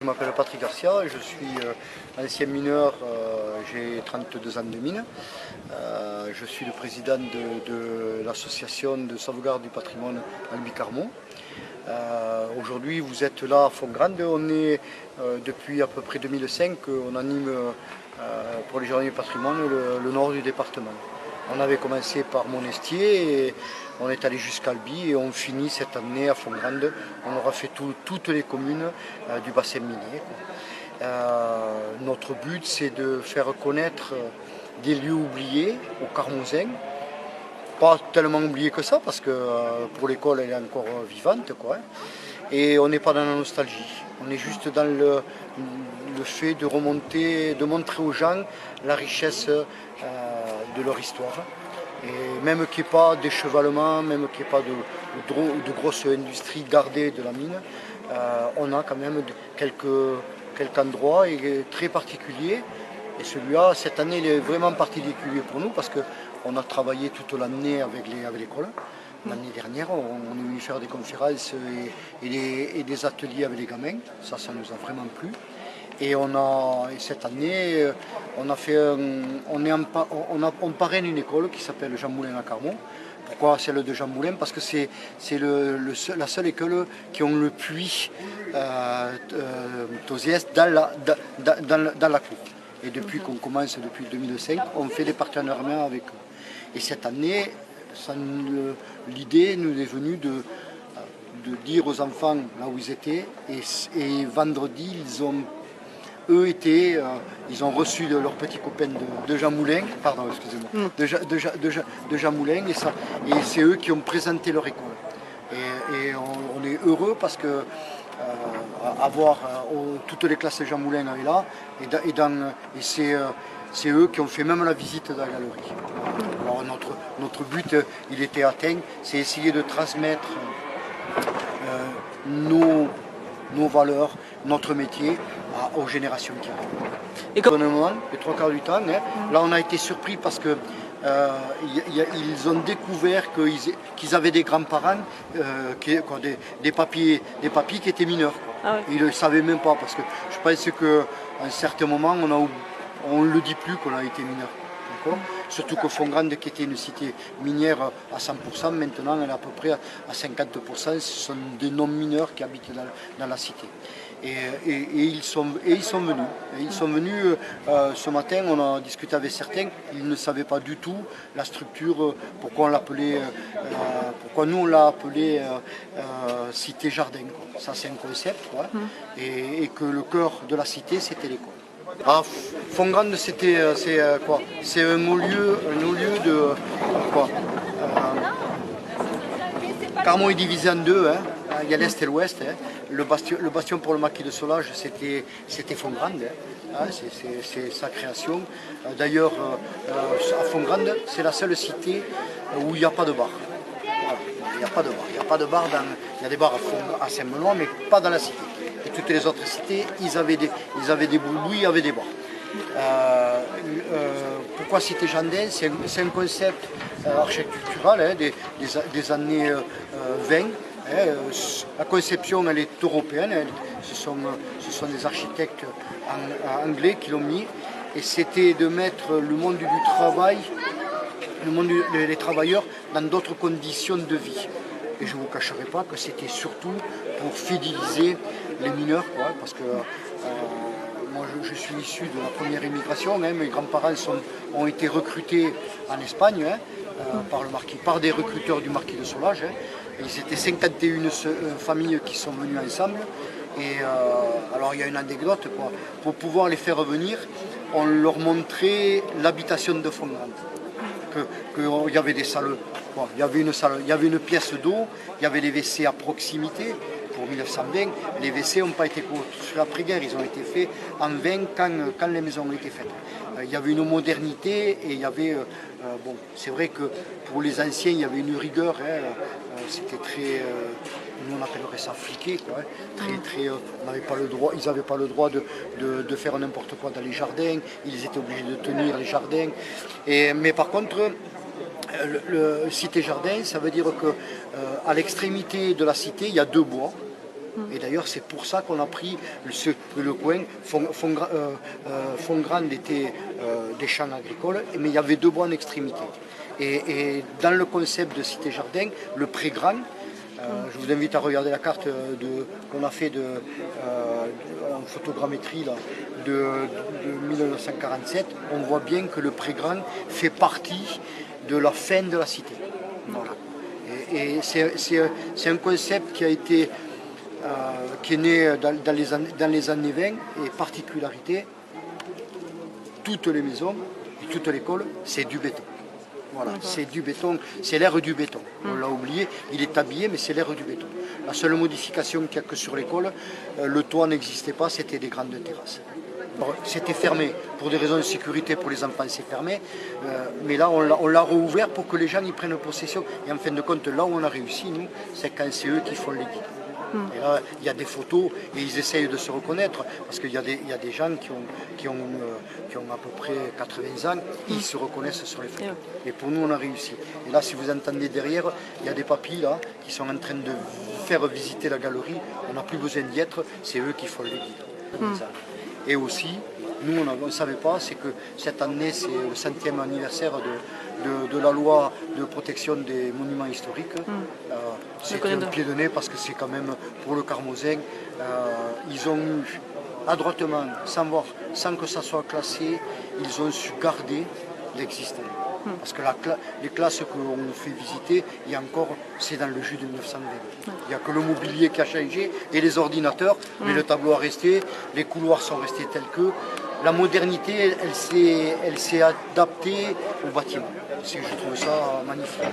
Je m'appelle Patrick Garcia, je suis ancien mineur, j'ai 32 ans de mine. Je suis le président de l'association de sauvegarde du patrimoine Albi Carmont. Aujourd'hui vous êtes là à Font-Grande, on est depuis à peu près 2005, on anime pour les journées du patrimoine le nord du département. On avait commencé par Monestier et on est allé jusqu'à Albi et on finit cette année à Font-Grande. On aura fait toutes les communes du bassin minier. Notre but, c'est de faire connaître des lieux oubliés aux Carmonzins. Pas tellement oubliés que ça, parce que pour l'école, elle est encore vivante, quoi. Et on n'est pas dans la nostalgie. On est juste dans le fait de remonter, de montrer aux gens la richesse de leur histoire. Et même qu'il n'y ait pas d'échevalement, même qu'il n'y ait pas de grosse industrie gardée de la mine, on a quand même quelques endroits très particuliers. Et celui-là, cette année, il est vraiment particulier pour nous parce qu'on a travaillé toute l'année avec l'école. L'année dernière, on est venu faire des conférences et des ateliers avec les gamins. Ça nous a vraiment plu. Et cette année, on parraine une école qui s'appelle Jean Moulin à Carmont. Pourquoi celle de Jean Moulin? Parce que c'est la seule école qui ont le puits Tosiès dans la cour. Et depuis qu'on commence, depuis 2005, on fait des partenariats avec eux. Et cette année, l'idée nous est venue de dire aux enfants là où ils étaient. Et vendredi, ils ont reçu leurs petits copains de Jean Moulin, pardon, excusez-moi, de Jean Moulin, et c'est eux qui ont présenté leur école. Et on est heureux parce que toutes les classes de Jean Moulin est là, et c'est eux qui ont fait même la visite de la galerie. Alors notre but, il était atteint, c'est essayer de transmettre nos valeurs, notre métier aux générations qui arrivent. Et les trois quarts du temps, hein, là on a été surpris parce que ils ont découvert qu'ils avaient des grands-parents, des papiers qui étaient mineurs. Ah ouais. Ils ne le savaient même pas parce que je pense qu'à un certain moment on ne le dit plus qu'on a été mineur. Surtout que Font-Grande, qui était une cité minière à 100%, maintenant elle est à peu près à 50%. Ce sont des non-mineurs qui habitent dans la cité. Et ils sont venus. Et ils sont venus ce matin, on a discuté avec certains, ils ne savaient pas du tout la structure, pourquoi nous on l'a appelé cité-jardin. Ça c'est un concept, quoi. Et que le cœur de la cité c'était l'école. Font-Grande, c'est quoi? C'est un haut lieu de quoi? Carmont est divisé en deux, hein. Il y a l'Est et l'Ouest. Hein. Le bastion pour le maquis de Solage, c'était Font-Grande. Hein. C'est sa création. D'ailleurs, à Font-Grande, c'est la seule cité où il n'y a pas de bar. Voilà. Il n'y a pas de bar. Il n'y a pas de bar il y a des bars à Saint-Benoît, mais pas dans la cité. Et toutes les autres cités, ils avaient des boulous, ils avaient des bars. Pourquoi cité Jardin? C'est un concept architectural hein, des années 20. La conception elle est européenne, ce sont des architectes anglais qui l'ont mis. Et c'était de mettre le monde du travail, les travailleurs dans d'autres conditions de vie. Et je ne vous cacherai pas que c'était surtout pour fidéliser les mineurs, quoi, parce que moi je suis issu de la première immigration, hein, mes grands-parents ont été recrutés en Espagne hein, par des recruteurs du maquis de Solage. Hein. Ils étaient 51 familles qui sont venues ensemble. Et alors il y a une anecdote, quoi. Pour pouvoir les faire revenir, on leur montrait l'habitation de Font-Grande. Qu'il y avait des salles, quoi. Il y avait une pièce d'eau, il y avait les WC à proximité. Pour 1920, les WC n'ont pas été construits après-guerre, ils ont été faits en 20 quand les maisons ont été faites. Il y avait une modernité et il y avait, c'est vrai que pour les anciens, il y avait une rigueur, hein, c'était très, nous on appellerait ça fliqué, quoi, hein, on n'avait pas le droit, ils n'avaient pas le droit de faire n'importe quoi dans les jardins, ils étaient obligés de tenir les jardins. Mais par contre, le cité-jardin, ça veut dire qu'à l'extrémité de la cité, il y a deux bois. Et d'ailleurs, c'est pour ça qu'on a pris le coin. Fongrande était des champs agricoles, mais il y avait 2 bois en extrémité. Et dans le concept de cité-jardin, le pré-grand, je vous invite à regarder la carte qu'on a fait en photogrammétrie là, de 1947. On voit bien que le pré-grand fait partie de la fin de la cité. Voilà. Et c'est un concept qui est né dans les années 20 et particularité, toutes les maisons et toute l'école, c'est du béton. Voilà, c'est du béton, c'est l'ère du béton. On l'a oublié, il est habillé, mais c'est l'ère du béton. La seule modification qu'il n'y a que sur l'école, le toit n'existait pas, c'était des grandes terrasses. C'était fermé, pour des raisons de sécurité pour les enfants c'est fermé, mais là on l'a rouvert pour que les gens y prennent possession. Et en fin de compte, là où on a réussi, nous, c'est quand c'est eux qui font les guides. Et là, il y a des photos et ils essayent de se reconnaître parce qu'il y a des gens qui ont à peu près 80 ans, ils se reconnaissent sur les photos. Et pour nous, on a réussi. Et là, si vous entendez derrière, il y a des papis là qui sont en train de faire visiter la galerie. On n'a plus besoin d'y être, c'est eux qui font les guides. Et aussi, nous, on ne savait pas, c'est que cette année, c'est le 100e anniversaire de la loi de protection des monuments historiques. C'est un pied de nez parce que c'est quand même pour le Carmozin. Ils ont eu adroitement, sans que ça soit classé, ils ont su garder l'existant. Parce que les classes qu'on nous fait visiter, il y a encore, c'est dans le jus de 1920. Il n'y a que le mobilier qui a changé et les ordinateurs, mais le tableau a resté, les couloirs sont restés tels que. La modernité, elle s'est adaptée au bâtiment. Je trouve ça magnifique.